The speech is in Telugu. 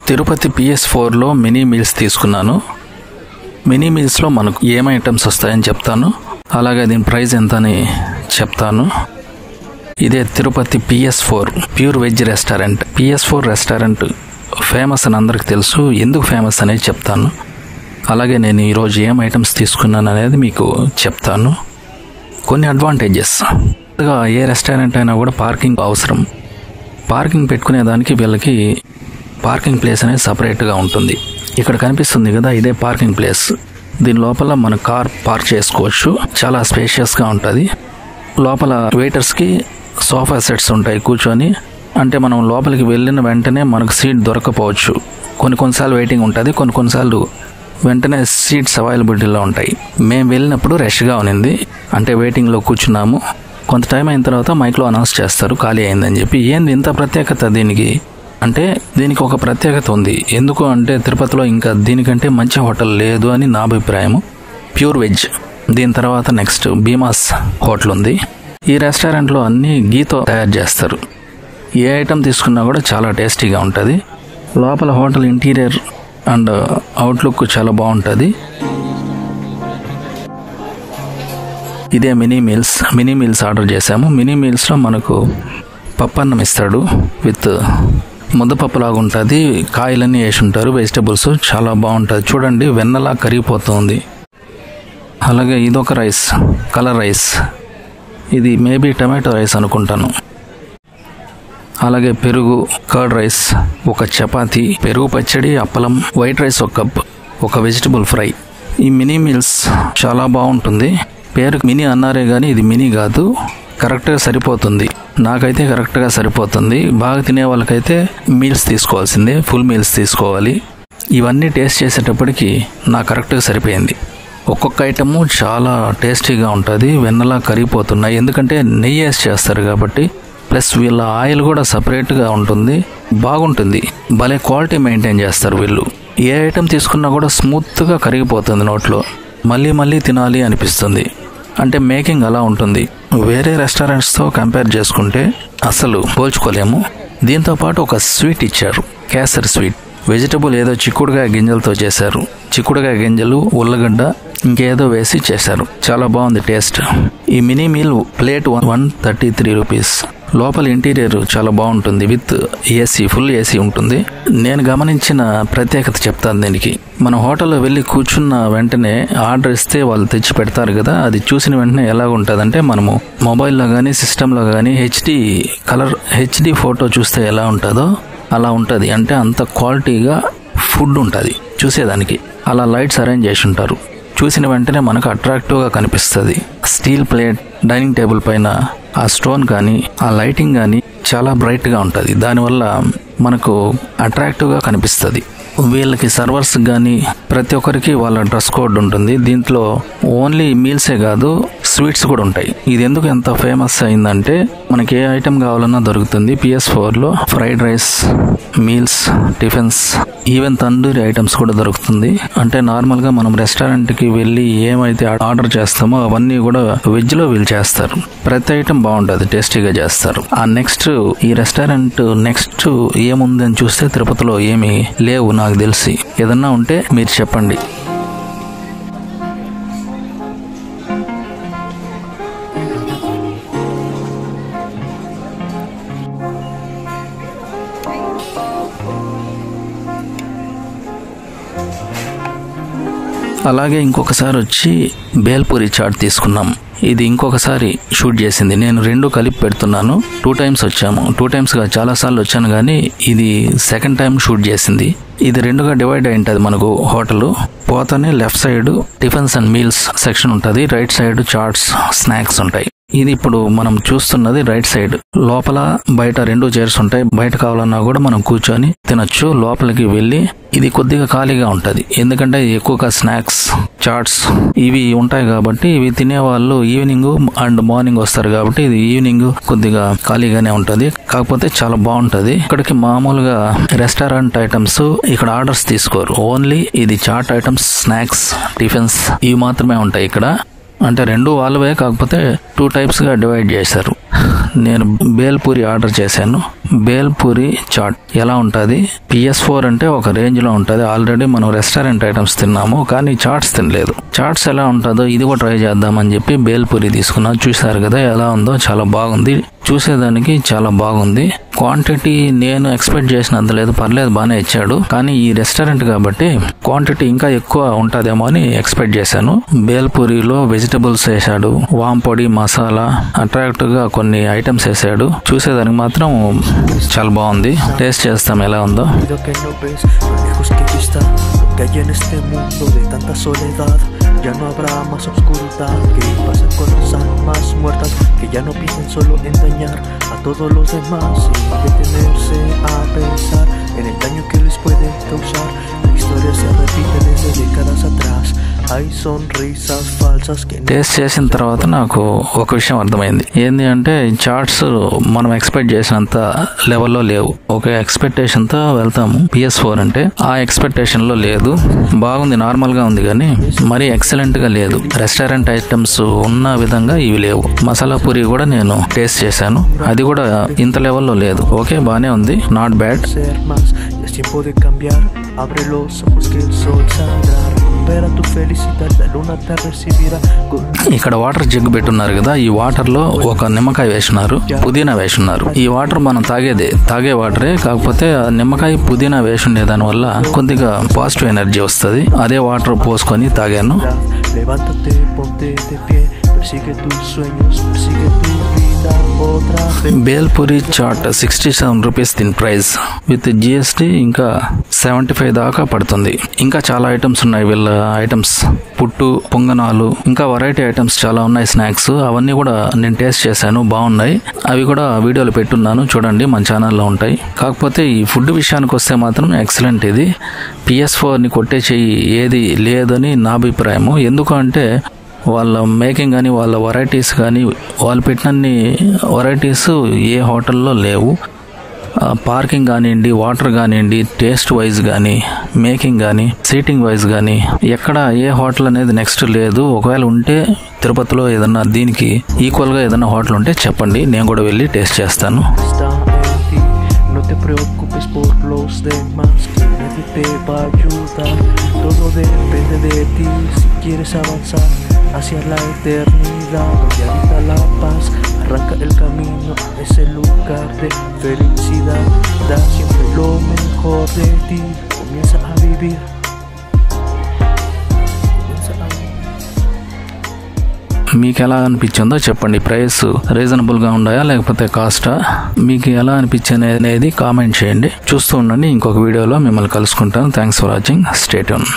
తిరుపతి PS4లో మినీ మీల్స్ తీసుకున్నాను. మినీ మీల్స్లో మనకు ఏం ఐటమ్స్ వస్తాయని చెప్తాను, అలాగే దీని ప్రైస్ ఎంత అని చెప్తాను. ఇదే Tirupati PS4 pure veg restaurant. PS4 restaurant famous అని అందరికి తెలుసు. ఎందుకు ఫేమస్ అనేది చెప్తాను. అలాగే నేను ఈరోజు ఏం ఐటమ్స్ తీసుకున్నాను అనేది మీకు చెప్తాను. కొన్ని అడ్వాంటేజెస్. ఏ రెస్టారెంట్ అయినా కూడా పార్కింగ్ అవసరం. పార్కింగ్ పెట్టుకునేదానికి వీళ్ళకి పార్కింగ్ ప్లేస్ అనేది సపరేట్గా ఉంటుంది. ఇక్కడ కనిపిస్తుంది కదా, ఇదే పార్కింగ్ ప్లేస్. దీని లోపల మన కార్ పార్క్ చేసుకోవచ్చు. చాలా స్పేషియస్గా ఉంటుంది. లోపల వెయిటర్స్కి సోఫా సెట్స్ ఉంటాయి కూర్చొని. అంటే మనం లోపలికి వెళ్ళిన వెంటనే మనకు సీట్ దొరకపోవచ్చు. కొన్నిసార్లు వెయిటింగ్ ఉంటుంది, కొన్నిసార్లు వెంటనే సీట్స్ అవైలబిలిటీలో ఉంటాయి. మేము వెళ్ళినప్పుడు రష్గా ఉన్నింది, అంటే వెయిటింగ్లో కూర్చున్నాము. కొంత టైం అయిన తర్వాత మైక్లో అనౌన్స్ చేస్తారు ఖాళీ అయిందని చెప్పి. ఏంది ఇంత ప్రత్యేకత దీనికి అంటే, దీనికి ఒక ప్రత్యేకత ఉంది. ఎందుకు అంటే తిరుపతిలో ఇంకా దీనికంటే మంచి హోటల్ లేదు అని నా అభిప్రాయము. Pure veg. దీని తర్వాత నెక్స్ట్ భీమాస్ హోటల్ ఉంది. ఈ రెస్టారెంట్లో అన్నీ గీతో తయారు చేస్తారు. ఏ ఐటెం తీసుకున్నా కూడా చాలా టేస్టీగా ఉంటుంది. లోపల హోటల్ ఇంటీరియర్ అండ్ అవుట్లుక్ చాలా బాగుంటుంది. ఇదే మినీ మీల్స్ ఆర్డర్ చేశాము. మినీ మీల్స్లో మనకు పప్పన్నం ఇస్తాడు విత్ ముద్దపప్పు లాగా ఉంటుంది. కాయలన్నీ వేసి ఉంటారు, వెజిటబుల్స్ చాలా బాగుంటుంది. చూడండి, వెన్నలా కరిగిపోతుంది. అలాగే ఇదొక రైస్, కలర్ రైస్. ఇది మేబీ టమాటో రైస్ అనుకుంటాను. అలాగే పెరుగు, కర్డ్ రైస్, ఒక చపాతీ, పెరుగు పచ్చడి, అప్పలం, వైట్ రైస్ ఒక కప్, ఒక వెజిటబుల్ ఫ్రై. ఈ మినీ మీల్స్ చాలా బాగుంటుంది. పేరు మినీ అన్నారే కానీ ఇది మినీ కాదు, కరెక్ట్గా సరిపోతుంది. నాకైతే కరెక్ట్గా సరిపోతుంది. బాగా తినే వాళ్ళకైతే మీల్స్ తీసుకోవాల్సిందే, ఫుల్ మీల్స్ తీసుకోవాలి. ఇవన్నీ టేస్ట్ చేసేటప్పటికి నాకు కరెక్ట్గా సరిపోయింది. ఒక్కొక్క ఐటము చాలా టేస్టీగా ఉంటుంది, వెన్నలా కరిగిపోతున్నాయి. ఎందుకంటే నెయ్యి వేసి చేస్తారు కాబట్టి, ప్లస్ వీళ్ళ ఆయిల్ కూడా సపరేట్గా ఉంటుంది, బాగుంటుంది. భలే క్వాలిటీ మెయింటైన్ చేస్తారు వీళ్ళు. ఏ ఐటెం తీసుకున్నా కూడా స్మూత్గా కరిగిపోతుంది నోట్లో, మళ్ళీ తినాలి అనిపిస్తుంది. అంటే మేకింగ్ అలా ఉంటుంది. వేరే రెస్టారెంట్స్తో కంపేర్ చేసుకుంటే అసలు పోల్చుకోలేము. దీంతోపాటు ఒక స్వీట్ ఇచ్చారు, కేసరి స్వీట్. వెజిటబుల్ ఏదో చిక్కుడుకాయ గింజలతో చేశారు. చిక్కుడుకాయ గింజలు, ఉల్లగడ్డ, ఇంకేదో వేసి చేశారు. చాలా బాగుంది టేస్ట్. ఈ మినీ మీల్ ప్లేట్ 133 రూపీస్. లోపల ఇంటీరియర్ చాలా బాగుంటుంది, విత్ ఏసీ, ఫుల్ ఏసీ ఉంటుంది. నేను గమనించిన ప్రత్యేకత చెప్తాను దీనికి. మన హోటల్లో వెళ్ళి కూర్చున్న వెంటనే ఆర్డర్ ఇస్తే వాళ్ళు తెచ్చి పెడతారు కదా, అది చూసిన వెంటనే ఎలా ఉంటుందంటే, మనము మొబైల్లో కానీ సిస్టంలో కానీ హెచ్డి ఫోటో చూస్తే ఎలా ఉంటుందో అలా ఉంటుంది. అంటే అంత క్వాలిటీగా ఫుడ్ ఉంటుంది చూసేదానికి. అలా లైట్స్ అరేంజ్ చేసి ఉంటారు. చూసిన వెంటనే మనకు అట్రాక్టివ్గా కనిపిస్తుంది. స్టీల్ ప్లేట్, డైనింగ్ టేబుల్ పైన ఆ స్టోన్ కానీ ఆ లైటింగ్ కానీ చాలా బ్రైట్గా ఉంటుంది. దానివల్ల మనకు అట్రాక్టివ్గా కనిపిస్తుంది. వీళ్ళకి సర్వర్స్ కానీ ప్రతి ఒక్కరికి వాళ్ళ డ్రెస్ కోడ్ ఉంటుంది. దీంట్లో ఓన్లీ మీల్సే కాదు, స్వీట్స్ కూడా ఉంటాయి. ఇది ఎందుకు ఎంత ఫేమస్ అయిందంటే, మనకి ఏ ఐటెం కావాలన్నా దొరుకుతుంది. PS4లో fried rice, meals, tiffins, even tandoori items కూడా దొరుకుతుంది. అంటే నార్మల్గా మనం రెస్టారెంట్కి వెళ్ళి ఏమైతే ఆర్డర్ చేస్తామో అవన్నీ కూడా వెజ్లో వీళ్ళు చేస్తారు. ప్రతి ఐటెం బాగుంటుంది, టేస్టీగా చేస్తారు. ఆ నెక్స్ట్ ఈ రెస్టారెంట్ నెక్స్ట్ ఏముందని చూస్తే తిరుపతిలో ఏమీ లేవు నాకు తెలిసి. ఏదన్నా ఉంటే మీరు చెప్పండి. అలాగే ఇంకొకసారి వచ్చి బేల్పూరి చాట్ తీసుకున్నాం. ఇది ఇంకొకసారి షూట్ చేసింది. నేను 2 కలిపి పెడుతున్నాను. 2 టైమ్స్ వచ్చాము. 2 టైమ్స్గా చాలాసార్లు వచ్చాను, కానీ ఇది సెకండ్ టైం షూట్ చేసింది. ఇది 2గా డివైడ్ అయి ఉంటుంది. మనకు హోటల్ పోతానే left side tiffins and meals section ఉంటుంది, రైట్ సైడ్ చాట్స్, స్నాక్స్ ఉంటాయి. ఇది ఇప్పుడు మనం చూస్తున్నది రైట్ సైడ్. లోపల బయట 2 చైర్స్ ఉంటాయి. బయట కావాలన్నా కూడా మనం కూర్చొని తినొచ్చు. లోపలికి వెళ్ళి ఇది కొద్దిగా ఖాళీగా ఉంటుంది, ఎందుకంటే ఎక్కువగా స్నాక్స్, చాట్స్ ఇవి ఉంటాయి కాబట్టి. ఇవి తినేవాళ్ళు ఈవినింగ్ అండ్ మార్నింగ్ వస్తారు కాబట్టి ఇది ఈవినింగ్ కొద్దిగా ఖాళీగానే ఉంటుంది. కాకపోతే చాలా బాగుంటుంది. ఇక్కడికి మామూలుగా రెస్టారెంట్ ఐటమ్స్ ఇక్కడ ఆర్డర్స్ తీసుకోరు. ఓన్లీ ఇది చాట్ ఐటమ్స్, స్నాక్స్, టిఫిన్స్ ఇవి మాత్రమే ఉంటాయి ఇక్కడ. అంటే 2 వాళ్ళవే, కాకపోతే 2 టైప్స్గా డివైడ్ చేశారు. నేను బేల్పూరి ఆర్డర్ చేశాను. బేల్పూరి చాట్ ఎలా ఉంటుంది? PS4 అంటే ఒక రేంజ్ లో ఉంటుంది. ఆల్రెడీ మనం రెస్టారెంట్ ఐటమ్స్ తిన్నాము, కానీ చాట్స్ తినలేదు. చాట్స్ ఎలా ఉంటుందో ఇది కూడా ట్రై చేద్దామని చెప్పి బేల్పూరి తీసుకున్నా. చూసారు కదా ఎలా ఉందో, చాలా బాగుంది. చూసేదానికి చాలా బాగుంది. క్వాంటిటీ నేను ఎక్స్పెక్ట్ చేసినంత లేదు, పర్లేదు బాగానే ఇచ్చాడు. కానీ ఈ రెస్టారెంట్ కాబట్టి క్వాంటిటీ ఇంకా ఎక్కువ ఉంటుందేమో అని ఎక్స్పెక్ట్ చేశాను. బేల్పూరిలో వెజిటబుల్స్ వేసాడు, వాంపొడి, మసాలా, అట్రాక్టివ్ గా కొన్ని ఐటమ్స్ వేసాడు. చూసేదానికి మాత్రం చాలా బాగుంది. టేస్ట్ చేస్తాం ఎలా ఉందో. Que hay en este mundo de tanta soledad, ya no habrá más oscuridad, que pasen con las almas muertas, que ya no piensen solo en dañar a todos los demás, sin detenerse a pensar en el daño que les puede causar. La historia se repite desde décadas atrás, hay sonrisas falsas que taste చేసిన తర్వాత నాకు ఒక విషయం అర్థమైంది. ఏంది అంటే చాట్స్ మనం ఎక్స్పెక్ట్ చేసినంత లెవెల్లో లేవు. ఒక ఎక్స్పెక్టేషన్ తో వెళ్తాము PS4 అంటే, ఆ ఎక్స్పెక్టేషన్ లో లేదు. బాగుంది, నార్మల్ గా ఉంది, కానీ మరీ ఎక్సలెంట్ గా లేదు. రెస్టారెంట్ ఐటమ్స్ ఉన్న విధంగా ఇవి లేవు. మసాలా పూరి కూడా నేను టేస్ట్ చేశాను, అది కూడా ఇంత లెవెల్లో లేదు. ఓకే, బానే ఉంది, నాట్ బ్యాడ్. ఇక్కడ వాటర్ జగ్గు పెట్టున్నారు కదా, ఈ వాటర్ లో ఒక నిమ్మకాయ వేసున్నారు, పుదీనా వేసున్నారు. ఈ వాటర్ మనం తాగే వాటరే, కాకపోతే నిమ్మకాయ పుదీనా వేసుండే దాని వల్ల కొద్దిగా పాజిటివ్ ఎనర్జీ వస్తుంది. అదే వాటర్ పోసుకొని తాగాను. బేల్పూరి చాట్ 67 రూపీస్ దీని ప్రైస్. విత్ GST ఇంకా 75 దాకా పడుతుంది. ఇంకా చాలా ఐటమ్స్ ఉన్నాయి వీళ్ళ ఐటమ్స్. పుట్టు, పొంగనాలు, ఇంకా వెరైటీ ఐటమ్స్ చాలా ఉన్నాయి, స్నాక్స్. అవన్నీ కూడా నేను టేస్ట్ చేశాను, బాగున్నాయి. అవి కూడా వీడియోలు పెట్టున్నాను, చూడండి, మన ఛానల్లో ఉంటాయి. కాకపోతే ఈ ఫుడ్ విషయానికి వస్తే మాత్రం ఎక్సలెంట్. ఇది PS4ని కొట్టేసి ఏది లేదని నా అభిప్రాయము. ఎందుకంటే వాళ్ళ మేకింగ్ కానీ, వాళ్ళ వెరైటీస్ కానీ, వాళ్ళు పెట్టినన్ని వెరైటీస్ ఏ హోటల్లో లేవు. పార్కింగ్ కానివ్వండి, వాటర్ కానివ్వండి, టేస్ట్ వైజ్ కానీ, మేకింగ్ కానీ, సీటింగ్ వైజ్ కానీ ఎక్కడ ఏ హోటల్ అనేది నెక్స్ట్ లేదు. ఒకవేళ ఉంటే తిరుపతిలో ఏదన్నా దీనికి ఈక్వల్గా ఏదన్నా హోటల్ ఉంటే చెప్పండి, నేను కూడా వెళ్ళి టేస్ట్ చేస్తాను. No te preocupes por los demás, que nadie te va a ayudar. Todo depende de ti si quieres avanzar hacia la eternidad, donde habita la paz. Arranca el camino a ese lugar de felicidad. Da siempre lo mejor de ti. Comienza a vivir. మీకు ఎలా అనిపించిందో చెప్పండి. ప్రైస్ రీజనబుల్ గా ఉన్నాయా లేకపోతే కాస్టా? మీకు ఎలా అనిపించింది అనేది కామెంట్ చేయండి. చూస్తూ ఉండండి, ఇంకొక వీడియోలో మిమ్మల్ని కలుసుకుంటాను. Thanks for watching. Stay tune.